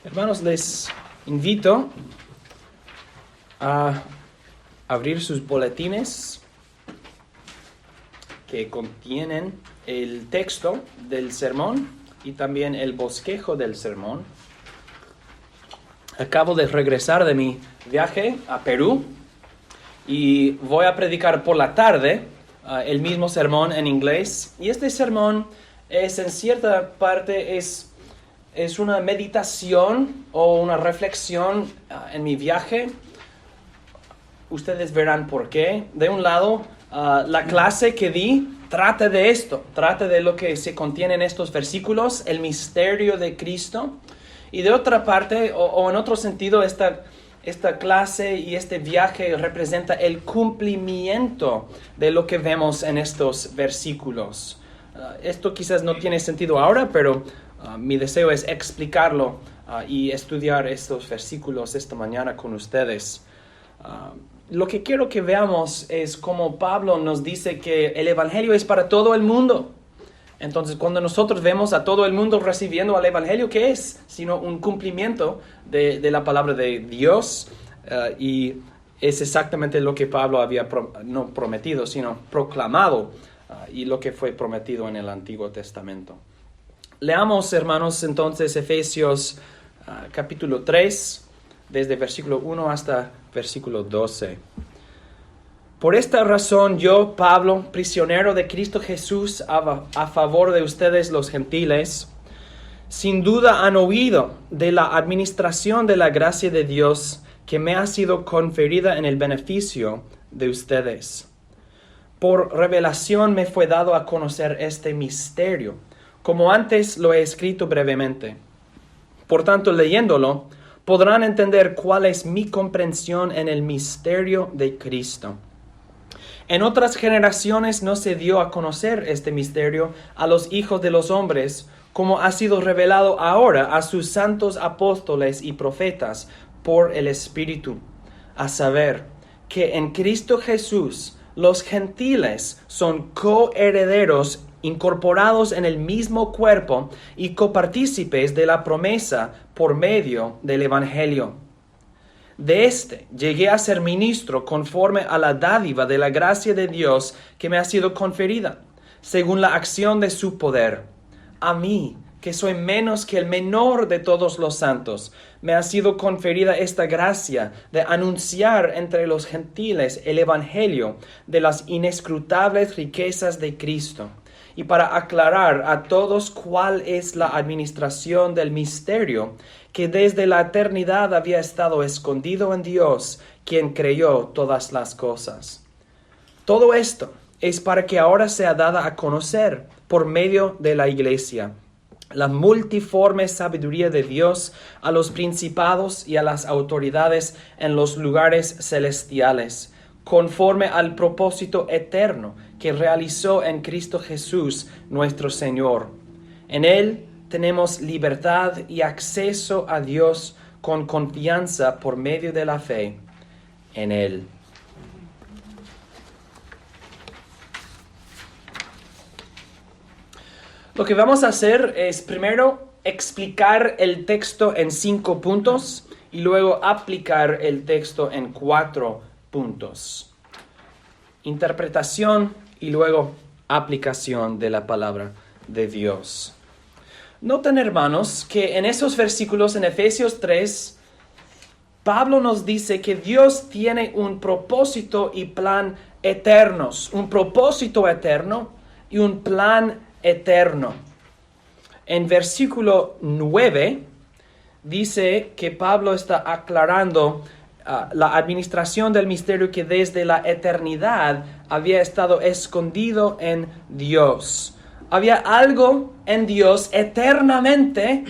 Hermanos, les invito a abrir sus boletines que contienen el texto del sermón y también el bosquejo del sermón. Acabo de regresar de mi viaje a Perú y voy a predicar por la tarde el mismo sermón en inglés. Y este sermón es, en cierta parte, es una meditación o una reflexión en mi viaje. Ustedes verán por qué. De un lado, la clase que di trata de esto, trata de lo que se contiene en estos versículos, el misterio de Cristo. Y de otra parte, o en otro sentido, esta clase y este viaje representa el cumplimiento de lo que vemos en estos versículos. Esto quizás no tiene sentido ahora, pero mi deseo es explicarlo y estudiar estos versículos esta mañana con ustedes. Lo que quiero que veamos es cómo Pablo nos dice que el Evangelio es para todo el mundo. Entonces, cuando nosotros vemos a todo el mundo recibiendo al Evangelio, ¿qué es? Sino un cumplimiento de la palabra de Dios. Y es exactamente lo que Pablo había no prometido, sino proclamado. Y lo que fue prometido en el Antiguo Testamento. Leamos, hermanos, entonces Efesios capítulo 3, desde versículo 1 hasta versículo 12. Por esta razón yo, Pablo, prisionero de Cristo Jesús, a favor de ustedes los gentiles, sin duda han oído de la administración de la gracia de Dios que me ha sido conferida en el beneficio de ustedes. Por revelación me fue dado a conocer este misterio, como antes lo he escrito brevemente. Por tanto, leyéndolo, podrán entender cuál es mi comprensión en el misterio de Cristo. En otras generaciones no se dio a conocer este misterio a los hijos de los hombres, como ha sido revelado ahora a sus santos apóstoles y profetas por el Espíritu, a saber, que en Cristo Jesús los gentiles son coherederos incorporados en el mismo cuerpo y copartícipes de la promesa por medio del Evangelio. De este llegué a ser ministro conforme a la dádiva de la gracia de Dios que me ha sido conferida, según la acción de su poder. A mí, que soy menos que el menor de todos los santos, me ha sido conferida esta gracia de anunciar entre los gentiles el Evangelio de las inescrutables riquezas de Cristo, y para aclarar a todos cuál es la administración del misterio que desde la eternidad había estado escondido en Dios, quien creyó todas las cosas. Todo esto es para que ahora sea dada a conocer por medio de la Iglesia la multiforme sabiduría de Dios a los principados y a las autoridades en los lugares celestiales, conforme al propósito eterno que realizó en Cristo Jesús nuestro Señor. En Él tenemos libertad y acceso a Dios con confianza por medio de la fe en Él. Lo que vamos a hacer es primero explicar el texto en 5 puntos y luego aplicar el texto en 4 puntos. Interpretación y luego aplicación de la palabra de Dios. Noten, hermanos, que en esos versículos en Efesios 3, Pablo nos dice que Dios tiene un propósito y plan eternos, un propósito eterno y un plan eterno. En versículo 9 dice que Pablo está aclarando la administración del misterio que desde la eternidad había estado escondido en Dios. Había algo en Dios eternamente,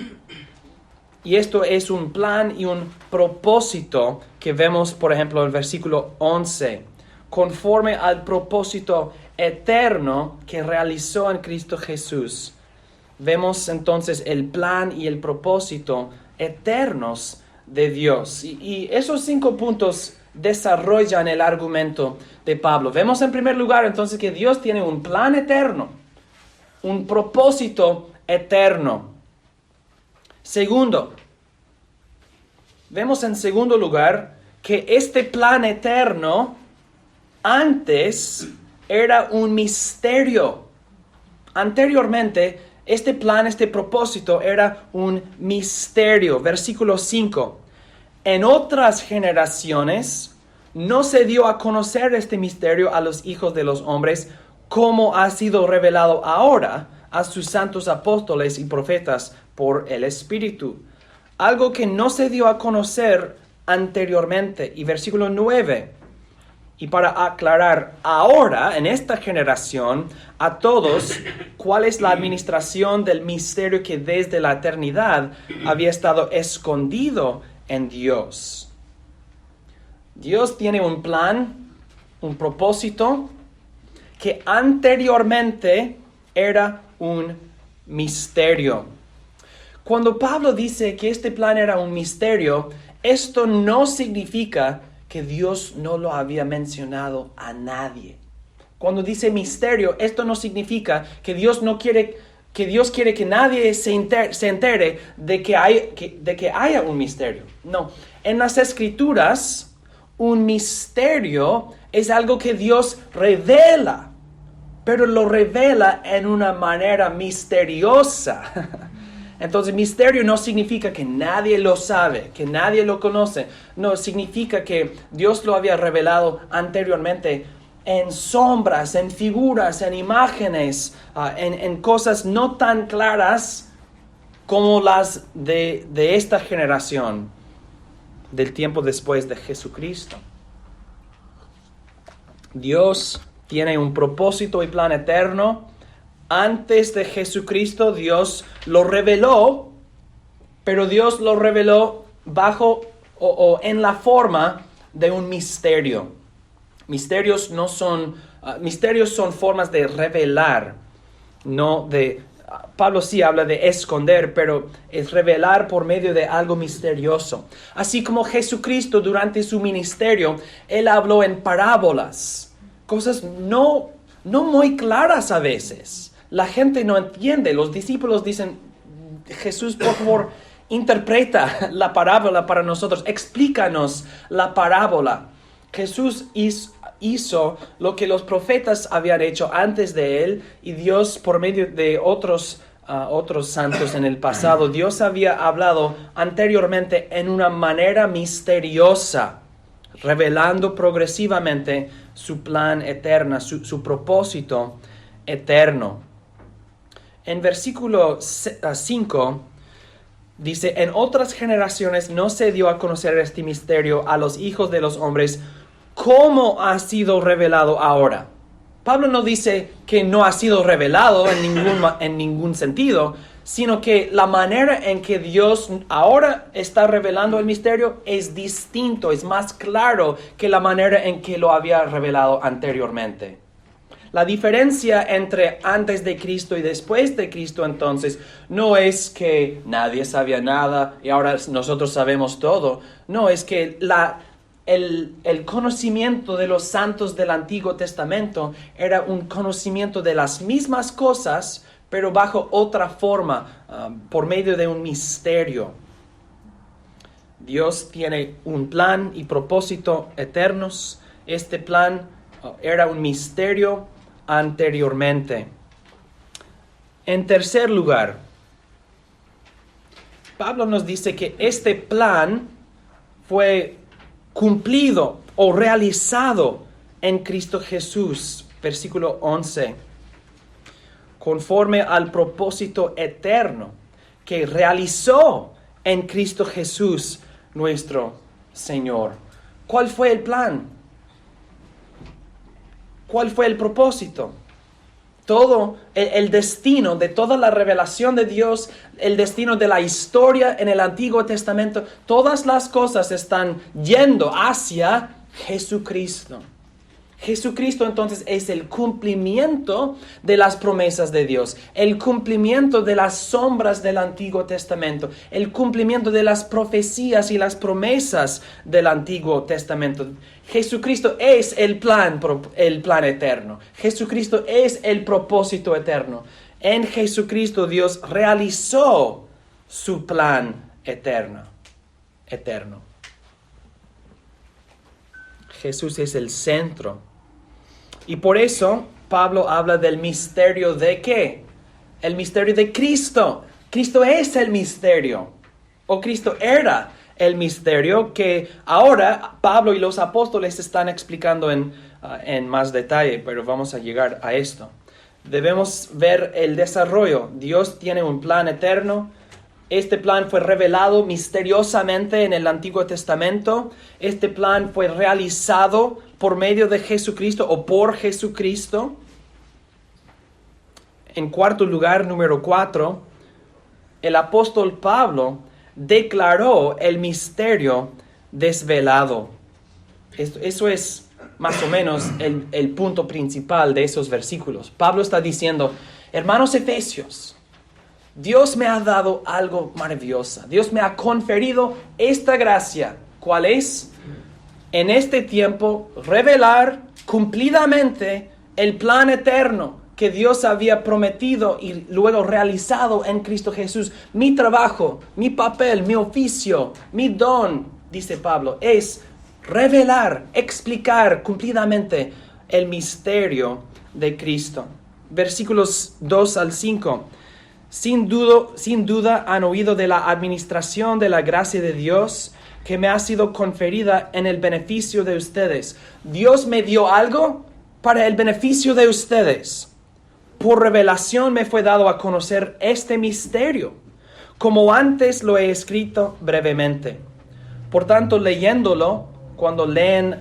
y esto es un plan y un propósito que vemos, por ejemplo, en el versículo 11, conforme al propósito eterno que realizó en Cristo Jesús. Vemos entonces el plan y el propósito eternos de Dios. Y esos 5 puntos desarrollan el argumento de Pablo. Vemos en primer lugar entonces que Dios tiene un plan eterno, un propósito eterno. Segundo, Vemos en segundo lugar que este plan eterno antes era un misterio. Anteriormente, este plan, este propósito era un misterio. Versículo 5. En otras generaciones no se dio a conocer este misterio a los hijos de los hombres, como ha sido revelado ahora a sus santos apóstoles y profetas por el Espíritu. Algo que no se dio a conocer anteriormente. Y versículo 9. Y para aclarar ahora, en esta generación, a todos, cuál es la administración del misterio que desde la eternidad había estado escondido en Dios. Dios tiene un plan, un propósito, que anteriormente era un misterio. Cuando Pablo dice que este plan era un misterio, esto no significa que Dios no lo había mencionado a nadie. Cuando dice misterio, esto no significa que Dios quiere que nadie se entere de que haya un misterio. No, en las Escrituras, un misterio es algo que Dios revela, pero lo revela en una manera misteriosa. Entonces, misterio no significa que nadie lo sabe, que nadie lo conoce. No, significa que Dios lo había revelado anteriormente en sombras, en figuras, en imágenes, en cosas no tan claras como las de esta generación, del tiempo después de Jesucristo. Dios tiene un propósito y plan eterno. Antes de Jesucristo, Dios lo reveló, pero Dios lo reveló bajo o en la forma de un misterio. Misterios son formas de revelar, no de... Pablo sí habla de esconder, pero es revelar por medio de algo misterioso. Así como Jesucristo durante su ministerio, Él habló en parábolas, cosas no muy claras a veces. La gente no entiende. Los discípulos dicen, Jesús, por favor, interpreta la parábola para nosotros. Explícanos la parábola. Jesús hizo lo que los profetas habían hecho antes de él, y Dios, por medio de otros santos en el pasado, Dios había hablado anteriormente en una manera misteriosa, revelando progresivamente su plan eterno, su propósito eterno. En versículo 5 dice, en otras generaciones no se dio a conocer este misterio a los hijos de los hombres, como ha sido revelado ahora. Pablo no dice que no ha sido revelado en ningún sentido, sino que la manera en que Dios ahora está revelando el misterio es distinto, es más claro que la manera en que lo había revelado anteriormente. La diferencia entre antes de Cristo y después de Cristo, entonces, no es que nadie sabía nada y ahora nosotros sabemos todo. No, es que el conocimiento de los santos del Antiguo Testamento era un conocimiento de las mismas cosas, pero bajo otra forma, por medio de un misterio. Dios tiene un plan y propósito eternos. Este plan era un misterio anteriormente. En tercer lugar, Pablo nos dice que este plan fue cumplido o realizado en Cristo Jesús. Versículo 11. Conforme al propósito eterno que realizó en Cristo Jesús nuestro Señor. ¿Cuál fue el plan? ¿Cuál fue el propósito? Todo el destino de toda la revelación de Dios, el destino de la historia en el Antiguo Testamento, todas las cosas están yendo hacia Jesucristo. Jesucristo entonces es el cumplimiento de las promesas de Dios, el cumplimiento de las sombras del Antiguo Testamento, el cumplimiento de las profecías y las promesas del Antiguo Testamento. Jesucristo es el plan eterno. Jesucristo es el propósito eterno. En Jesucristo Dios realizó su plan eterno. eterno. Jesús es el centro. Y por eso Pablo habla del misterio de ¿qué? El misterio de Cristo. Cristo es el misterio. O Cristo era el misterio que ahora Pablo y los apóstoles están explicando en más detalle, pero vamos a llegar a esto. Debemos ver el desarrollo. Dios tiene un plan eterno. Este plan fue revelado misteriosamente en el Antiguo Testamento. Este plan fue realizado por medio de Jesucristo o por Jesucristo. En cuarto lugar, número 4, el apóstol Pablo declaró el misterio desvelado. Eso es más o menos el punto principal de esos versículos. Pablo está diciendo, hermanos efesios, Dios me ha dado algo maravilloso. Dios me ha conferido esta gracia. ¿Cuál es? En este tiempo, revelar cumplidamente el plan eterno que Dios había prometido y luego realizado en Cristo Jesús. Mi trabajo, mi papel, mi oficio, mi don, dice Pablo, es revelar, explicar cumplidamente el misterio de Cristo. Versículos 2 al 5. Sin duda han oído de la administración de la gracia de Dios que me ha sido conferida en el beneficio de ustedes. Dios me dio algo para el beneficio de ustedes. Por revelación me fue dado a conocer este misterio, como antes lo he escrito brevemente. Por tanto, leyéndolo, cuando leen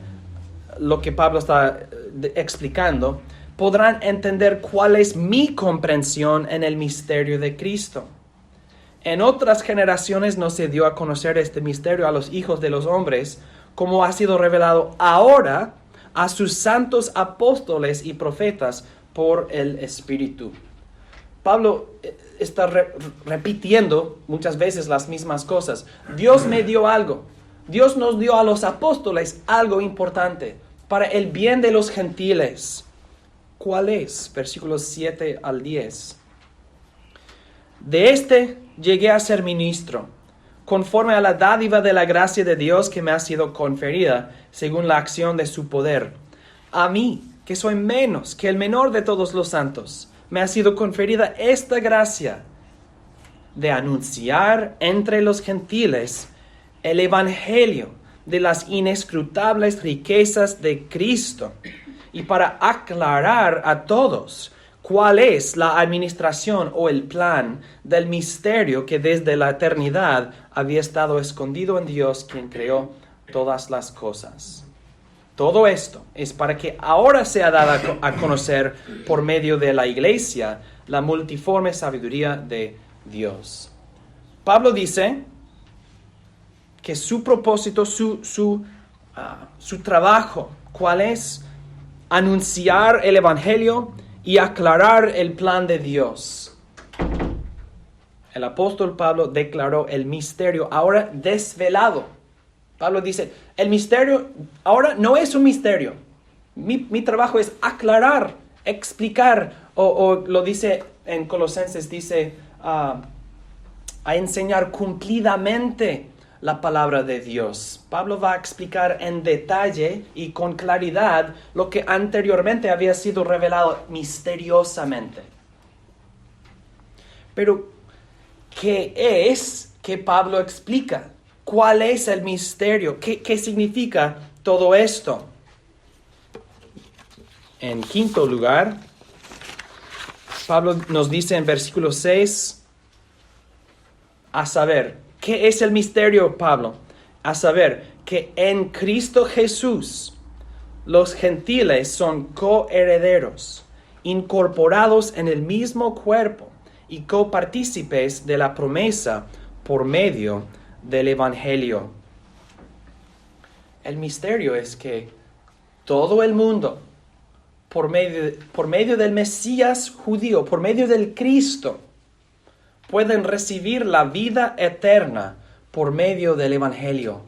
lo que Pablo está explicando, podrán entender cuál es mi comprensión en el misterio de Cristo. En otras generaciones no se dio a conocer este misterio a los hijos de los hombres, como ha sido revelado ahora a sus santos apóstoles y profetas por el Espíritu. Pablo está repitiendo muchas veces las mismas cosas. Dios me dio algo. Dios nos dio a los apóstoles algo importante para el bien de los gentiles. ¿Cuál es? Versículos 7 al 10. De este llegué a ser ministro, conforme a la dádiva de la gracia de Dios que me ha sido conferida, según la acción de su poder. A mí, que soy menos que el menor de todos los santos, me ha sido conferida esta gracia de anunciar entre los gentiles el evangelio de las inescrutables riquezas de Cristo y para aclarar a todos cuál es la administración o el plan del misterio que desde la eternidad había estado escondido en Dios, quien creó todas las cosas. Todo esto es para que ahora sea dada a conocer por medio de la iglesia la multiforme sabiduría de Dios. Pablo dice que su propósito, su trabajo, ¿cuál es? Anunciar el evangelio y aclarar el plan de Dios. El apóstol Pablo declaró el misterio ahora desvelado. Pablo dice, el misterio ahora no es un misterio. Mi trabajo es aclarar, explicar, o lo dice en Colosenses, dice a enseñar cumplidamente la palabra de Dios. Pablo va a explicar en detalle y con claridad lo que anteriormente había sido revelado misteriosamente. Pero, ¿qué es que Pablo explica? ¿Cuál es el misterio? ¿Qué significa todo esto? En quinto lugar, Pablo nos dice en versículo 6, a saber, ¿qué es el misterio, Pablo? A saber, que en Cristo Jesús los gentiles son coherederos, incorporados en el mismo cuerpo y copartícipes de la promesa por medio del Evangelio. El misterio es que todo el mundo, por medio del Mesías judío, por medio del Cristo, pueden recibir la vida eterna por medio del Evangelio.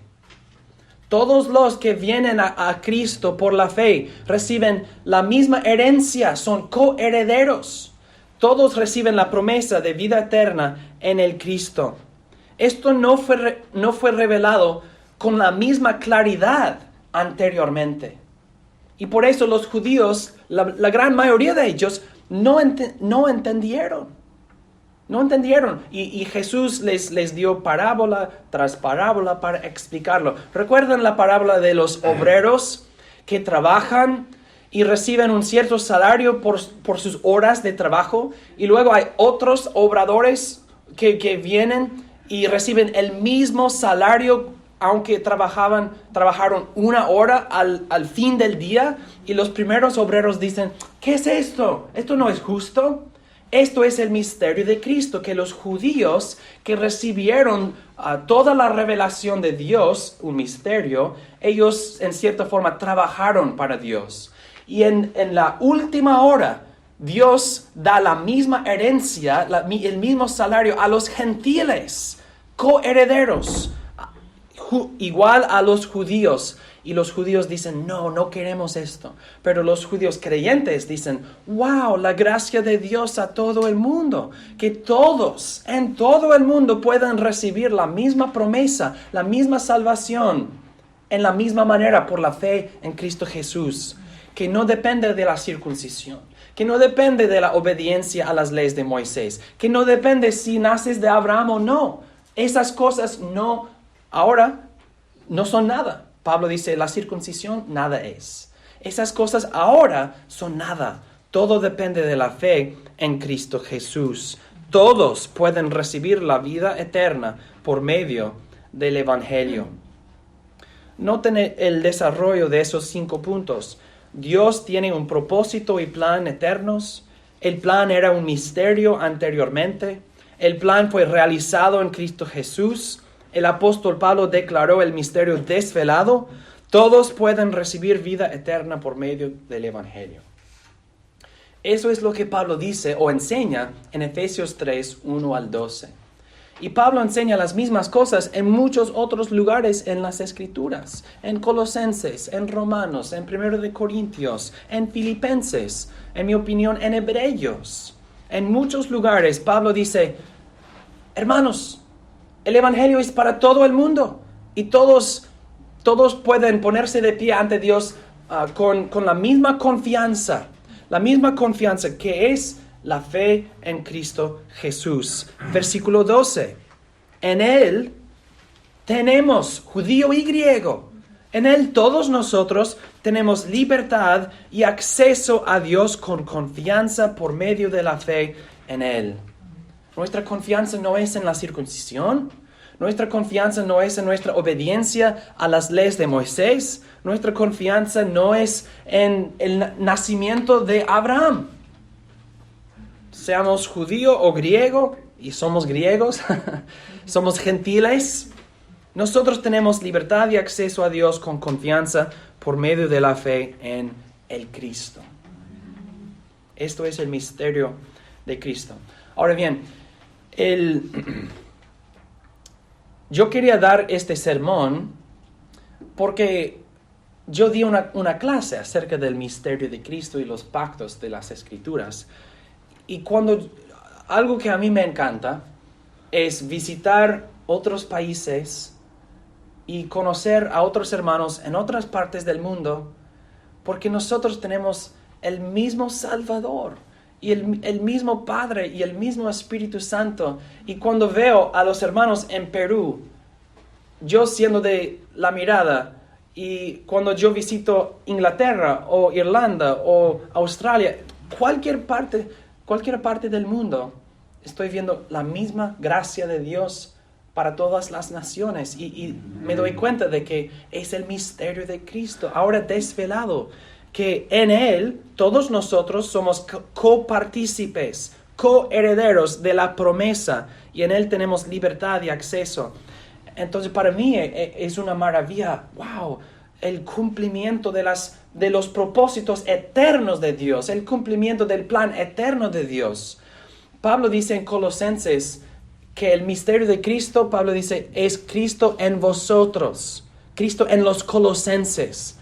Todos los que vienen a Cristo por la fe reciben la misma herencia, son coherederos. Todos reciben la promesa de vida eterna en el Cristo. Esto no fue revelado con la misma claridad anteriormente. Y por eso los judíos, la gran mayoría de ellos, no entendieron. No entendieron. Y Jesús les dio parábola tras parábola para explicarlo. ¿Recuerdan la parábola de los obreros que trabajan y reciben un cierto salario por sus horas de trabajo? Y luego hay otros obradores que vienen y reciben el mismo salario aunque trabajaron 1 hora al fin del día. Y los primeros obreros dicen, ¿qué es esto? ¿Esto no es justo? Esto es el misterio de Cristo, que los judíos que recibieron toda la revelación de Dios, un misterio, ellos en cierta forma trabajaron para Dios. Y en la última hora, Dios da la misma herencia, el mismo salario a los gentiles, coherederos, igual a los judíos. Y los judíos dicen, no queremos esto. Pero los judíos creyentes dicen, wow, la gracia de Dios a todo el mundo. Que todos, en todo el mundo puedan recibir la misma promesa, la misma salvación, en la misma manera por la fe en Cristo Jesús. Que no depende de la circuncisión. Que no depende de la obediencia a las leyes de Moisés. Que no depende si naces de Abraham o no. Esas cosas ahora no son nada. Pablo dice, la circuncisión nada es. Esas cosas ahora son nada. Todo depende de la fe en Cristo Jesús. Todos pueden recibir la vida eterna por medio del Evangelio. Noten el desarrollo de esos 5 puntos. Dios tiene un propósito y plan eternos. El plan era un misterio anteriormente. El plan fue realizado en Cristo Jesús. El apóstol Pablo declaró el misterio desvelado. Todos pueden recibir vida eterna por medio del Evangelio. Eso es lo que Pablo dice o enseña en Efesios 3, 1 al 12. Y Pablo enseña las mismas cosas en muchos otros lugares en las Escrituras. En Colosenses, en Romanos, en 1 de Corintios, en Filipenses, en mi opinión, en Hebreos. En muchos lugares Pablo dice, hermanos, el Evangelio es para todo el mundo y todos pueden ponerse de pie ante Dios con la misma confianza que es la fe en Cristo Jesús. Versículo 12. En Él tenemos judío y griego. En Él todos nosotros tenemos libertad y acceso a Dios con confianza por medio de la fe en Él. Nuestra confianza no es en la circuncisión. Nuestra confianza no es en nuestra obediencia a las leyes de Moisés. Nuestra confianza no es en el nacimiento de Abraham. Seamos judío o griego, y somos griegos, somos gentiles. Nosotros tenemos libertad y acceso a Dios con confianza por medio de la fe en el Cristo. Esto es el misterio de Cristo. Ahora bien, yo quería dar este sermón porque yo di una clase acerca del misterio de Cristo y los pactos de las Escrituras. Y algo que a mí me encanta es visitar otros países y conocer a otros hermanos en otras partes del mundo, porque nosotros tenemos el mismo Salvador y el mismo Padre y el mismo Espíritu Santo. Y cuando veo a los hermanos en Perú, yo siendo de la mirada, y cuando yo visito Inglaterra o Irlanda o Australia, cualquier parte del mundo, estoy viendo la misma gracia de Dios para todas las naciones. Y me doy cuenta de que es el misterio de Cristo, ahora desvelado, que en Él todos nosotros somos copartícipes, coherederos de la promesa, y en Él tenemos libertad y acceso. Entonces para mí es una maravilla, wow, el cumplimiento de los propósitos eternos de Dios, el cumplimiento del plan eterno de Dios. Pablo dice en Colosenses que el misterio de Cristo, Pablo dice, es Cristo en vosotros, Cristo en los colosenses.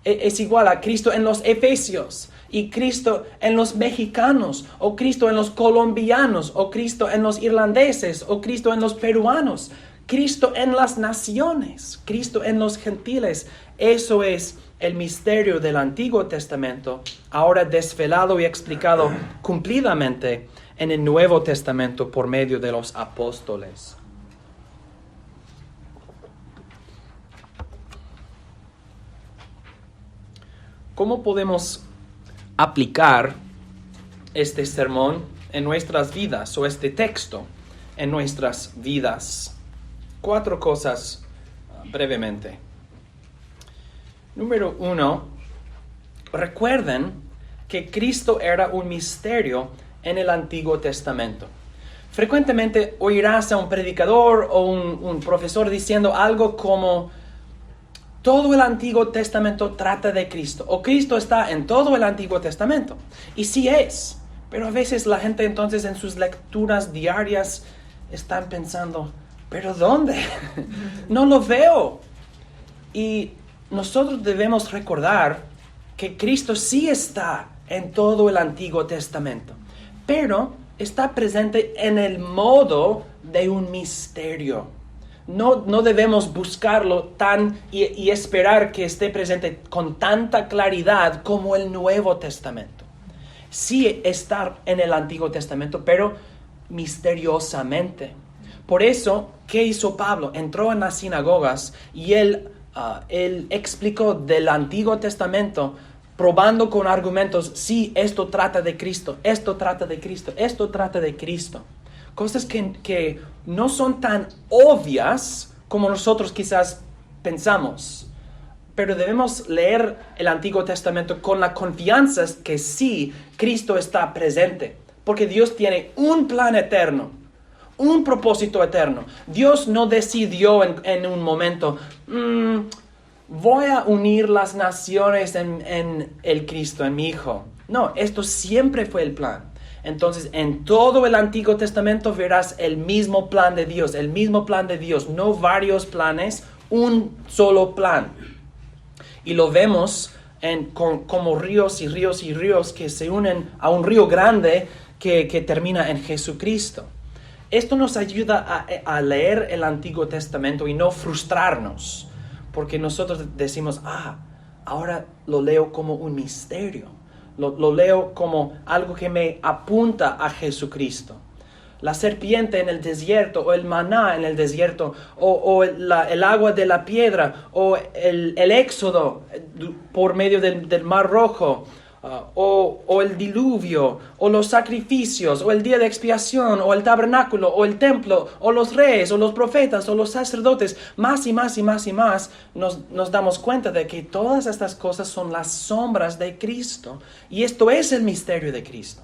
Es igual a Cristo en los efesios, y Cristo en los mexicanos, o Cristo en los colombianos, o Cristo en los irlandeses, o Cristo en los peruanos, Cristo en las naciones, Cristo en los gentiles. Eso es el misterio del Antiguo Testamento, ahora desvelado y explicado cumplidamente en el Nuevo Testamento por medio de los apóstoles. ¿Cómo podemos aplicar este sermón en nuestras vidas o este texto en nuestras vidas? 4 cosas brevemente. Número 1, recuerden que Cristo era un misterio en el Antiguo Testamento. Frecuentemente oirás a un predicador o un profesor diciendo algo como: todo el Antiguo Testamento trata de Cristo, o Cristo está en todo el Antiguo Testamento. Y sí es, pero a veces la gente entonces en sus lecturas diarias están pensando: ¿pero dónde? No lo veo. Y nosotros debemos recordar que Cristo sí está en todo el Antiguo Testamento, pero está presente en el modo de un misterio. No debemos buscarlo y esperar que esté presente con tanta claridad como el Nuevo Testamento. Sí está en el Antiguo Testamento, pero misteriosamente. Por eso, ¿qué hizo Pablo? Entró en las sinagogas y él explicó del Antiguo Testamento, probando con argumentos: sí, esto trata de Cristo, esto trata de Cristo, esto trata de Cristo. Cosas que no son tan obvias como nosotros quizás pensamos. Pero debemos leer el Antiguo Testamento con la confianza que sí, Cristo está presente. Porque Dios tiene un plan eterno, un propósito eterno. Dios no decidió en un momento: voy a unir las naciones en el Cristo, en mi Hijo. No, esto siempre fue el plan. Entonces, en todo el Antiguo Testamento verás el mismo plan de Dios, no varios planes, un solo plan. Y lo vemos como ríos y ríos y ríos que se unen a un río grande que termina en Jesucristo. Esto nos ayuda a leer el Antiguo Testamento y no frustrarnos, porque nosotros decimos: ahora lo leo como un misterio. Lo leo como algo que me apunta a Jesucristo. La serpiente en el desierto, o el maná en el desierto, o el agua de la piedra, o el éxodo por medio del Mar Rojo, o el diluvio, o los sacrificios, o el día de expiación, o el tabernáculo, o el templo, o los reyes, o los profetas, o los sacerdotes, más y más y más y más, nos damos cuenta de que todas estas cosas son las sombras de Cristo. Y esto es el misterio de Cristo.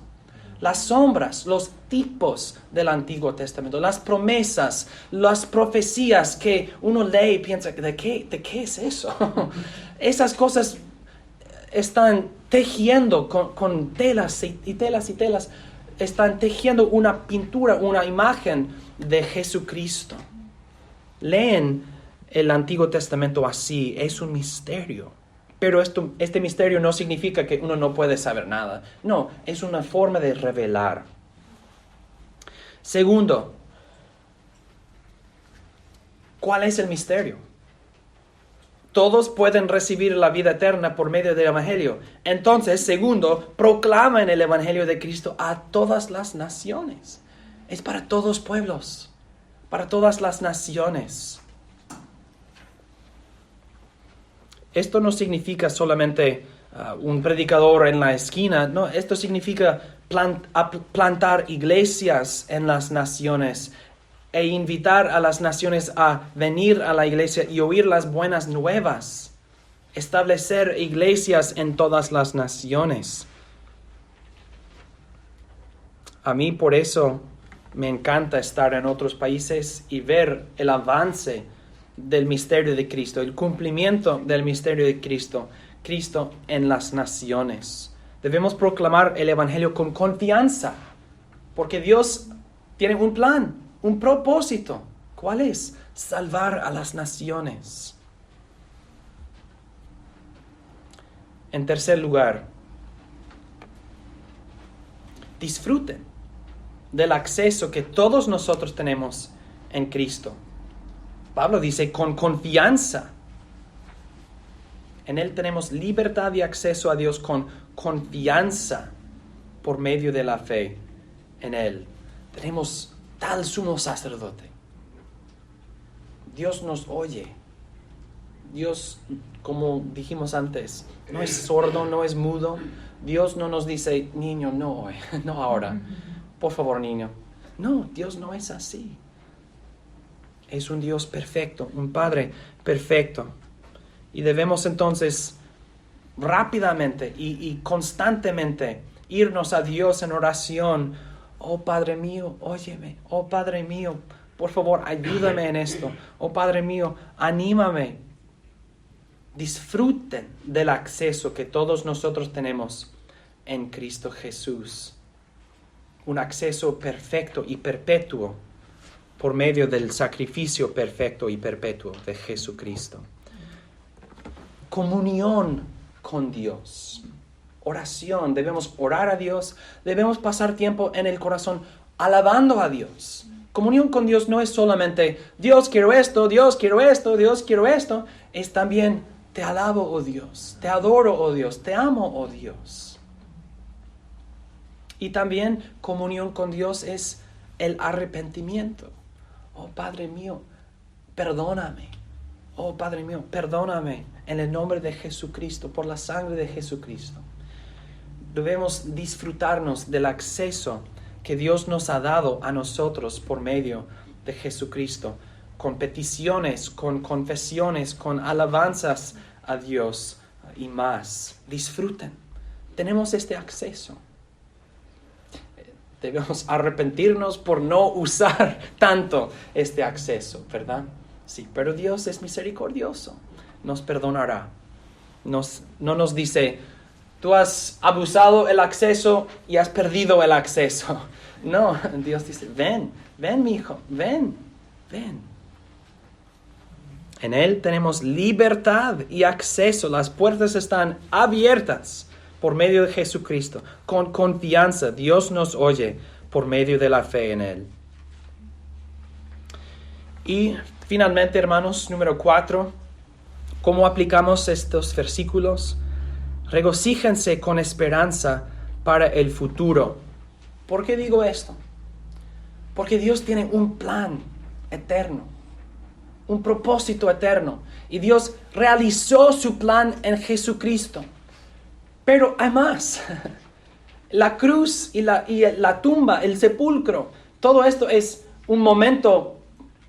Las sombras, los tipos del Antiguo Testamento, las promesas, las profecías que uno lee y piensa: ¿de qué es eso? Esas cosas están tejiendo con telas y telas y telas, están tejiendo una pintura, una imagen de Jesucristo. Leen el Antiguo Testamento así, es un misterio. Pero este misterio no significa que uno no puede saber nada. No, es una forma de revelar. Segundo, ¿cuál es el misterio? Todos pueden recibir la vida eterna por medio del Evangelio. Entonces, segundo, proclaman el Evangelio de Cristo a todas las naciones. Es para todos pueblos, para todas las naciones. Esto no solamente un predicador en la esquina. No, esto significa plantar iglesias en las naciones e invitar a las naciones a venir a la iglesia y oír las buenas nuevas. Establecer iglesias en todas las naciones. A mí por eso me encanta estar en otros países y ver el avance del misterio de Cristo, el cumplimiento del misterio de Cristo, Cristo en las naciones. Debemos proclamar el Evangelio con confianza, porque Dios tiene un plan, un propósito. ¿Cuál es? Salvar a las naciones. En tercer lugar, disfruten del acceso que todos nosotros tenemos en Cristo. Pablo dice, con confianza. En Él tenemos libertad y acceso a Dios con confianza por medio de la fe en Él. Tenemos tal sumo sacerdote. Dios nos oye. Dios, como dijimos antes, no es sordo, no es mudo. Dios no nos dice, niño, no hoy, no ahora. Por favor, niño. No, Dios no es así. Es un Dios perfecto, un Padre perfecto. Y debemos entonces rápidamente y constantemente irnos a Dios en oración. Oh Padre mío, óyeme. Oh Padre mío, por favor, ayúdame en esto. Oh Padre mío, anímame. Disfruten del acceso que todos nosotros tenemos en Cristo Jesús. Un acceso perfecto y perpetuo por medio del sacrificio perfecto y perpetuo de Jesucristo. Comunión con Dios. Oración. Debemos orar a Dios. Debemos pasar tiempo en el corazón alabando a Dios. Comunión con Dios no es solamente Dios quiero esto, Dios quiero esto, Dios quiero esto. Es también te alabo, oh Dios. Te adoro, oh Dios. Te amo, oh Dios. Y también comunión con Dios es el arrepentimiento. Oh Padre mío, perdóname. Oh Padre mío, perdóname en el nombre de Jesucristo, por la sangre de Jesucristo. Debemos disfrutarnos del acceso que Dios nos ha dado a nosotros por medio de Jesucristo, con peticiones, con confesiones, con alabanzas a Dios y más. Disfruten. Tenemos este acceso. Debemos arrepentirnos por no usar tanto este acceso, ¿verdad? Sí, pero Dios es misericordioso. Nos perdonará. No nos dice, tú has abusado el acceso y has perdido el acceso. No, Dios dice, ven mi hijo, ven. En Él tenemos libertad y acceso. Las puertas están abiertas por medio de Jesucristo. Con confianza, Dios nos oye por medio de la fe en Él. Y finalmente, hermanos, número 4, ¿cómo aplicamos estos versículos? Regocíjense con esperanza para el futuro. ¿Por qué digo esto? Porque Dios tiene un plan eterno, un propósito eterno. Y Dios realizó su plan en Jesucristo. Pero hay más. La cruz y la tumba, el sepulcro, todo esto es un momento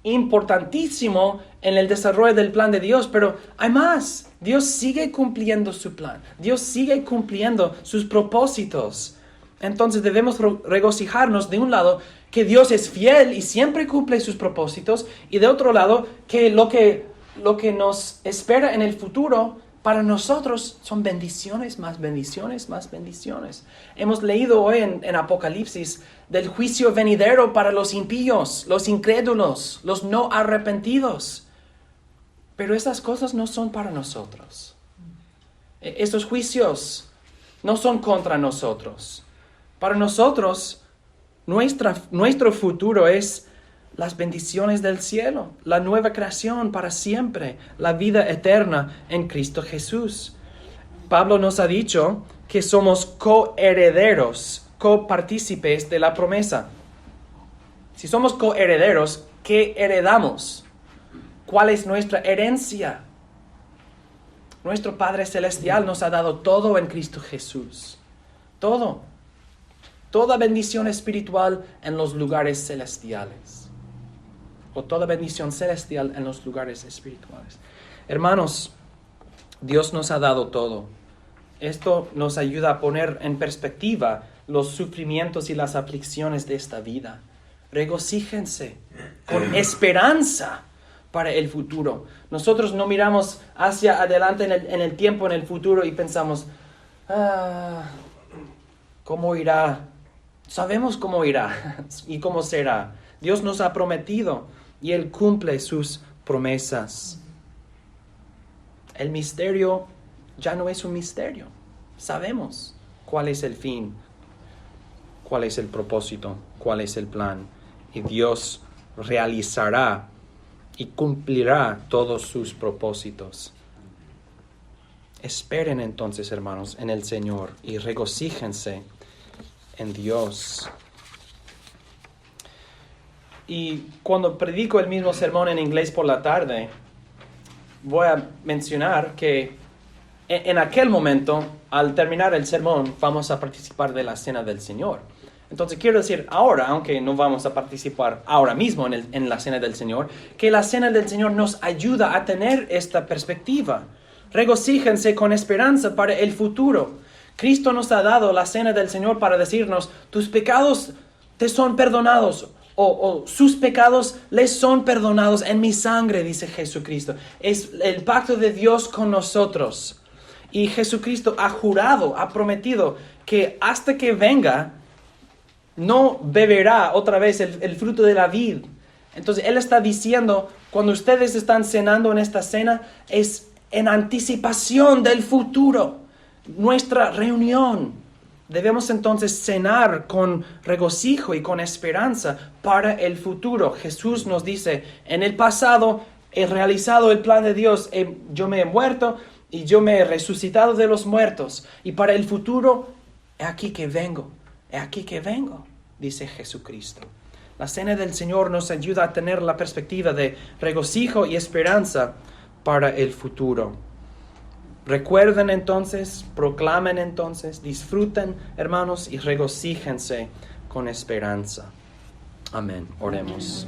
importantísimo en el desarrollo del plan de Dios, pero hay más. Dios sigue cumpliendo su plan. Dios sigue cumpliendo sus propósitos. Entonces debemos regocijarnos de un lado que Dios es fiel y siempre cumple sus propósitos, y de otro lado que lo que nos espera en el futuro para nosotros son bendiciones, más bendiciones, más bendiciones. Hemos leído hoy en Apocalipsis del juicio venidero para los impíos, los incrédulos, los no arrepentidos. Pero esas cosas no son para nosotros. Esos juicios no son contra nosotros. Para nosotros, nuestro futuro es las bendiciones del cielo, la nueva creación para siempre, la vida eterna en Cristo Jesús. Pablo nos ha dicho que somos coherederos, copartícipes de la promesa. Si somos coherederos, ¿qué heredamos? ¿Cuál es nuestra herencia? Nuestro Padre Celestial nos ha dado todo en Cristo Jesús. Todo. Toda bendición espiritual en los lugares celestiales. O toda bendición celestial en los lugares espirituales. Hermanos, Dios nos ha dado todo. Esto nos ayuda a poner en perspectiva los sufrimientos y las aflicciones de esta vida. Regocíjense con esperanza para el futuro. Nosotros no miramos hacia adelante en el tiempo, en el futuro, y pensamos, ¿cómo irá? Sabemos cómo irá y cómo será. Dios nos ha prometido y Él cumple sus promesas. El misterio ya no es un misterio. Sabemos cuál es el fin, cuál es el propósito, cuál es el plan. Y Dios realizará y cumplirá todos sus propósitos. Esperen entonces, hermanos, en el Señor y regocíjense en Dios. Y cuando predico el mismo sermón en inglés por la tarde, voy a mencionar que en aquel momento, al terminar el sermón, vamos a participar de la Cena del Señor. Entonces quiero decir ahora, aunque no vamos a participar ahora mismo en la Cena del Señor, que la Cena del Señor nos ayuda a tener esta perspectiva. Regocíjense con esperanza para el futuro. Cristo nos ha dado la Cena del Señor para decirnos, tus pecados te son perdonados, o sus pecados les son perdonados en mi sangre, dice Jesucristo. Es el pacto de Dios con nosotros. Y Jesucristo ha jurado, ha prometido que hasta que venga, no beberá otra vez el fruto de la vid. Entonces Él está diciendo, cuando ustedes están cenando en esta cena, es en anticipación del futuro, nuestra reunión. Debemos entonces cenar con regocijo y con esperanza para el futuro. Jesús nos dice, en el pasado he realizado el plan de Dios, yo me he muerto y yo me he resucitado de los muertos. Y para el futuro, he aquí que vengo, dice Jesucristo. La Cena del Señor nos ayuda a tener la perspectiva de regocijo y esperanza para el futuro. Recuerden entonces, proclamen entonces, disfruten, hermanos, y regocíjense con esperanza. Amén. Oremos.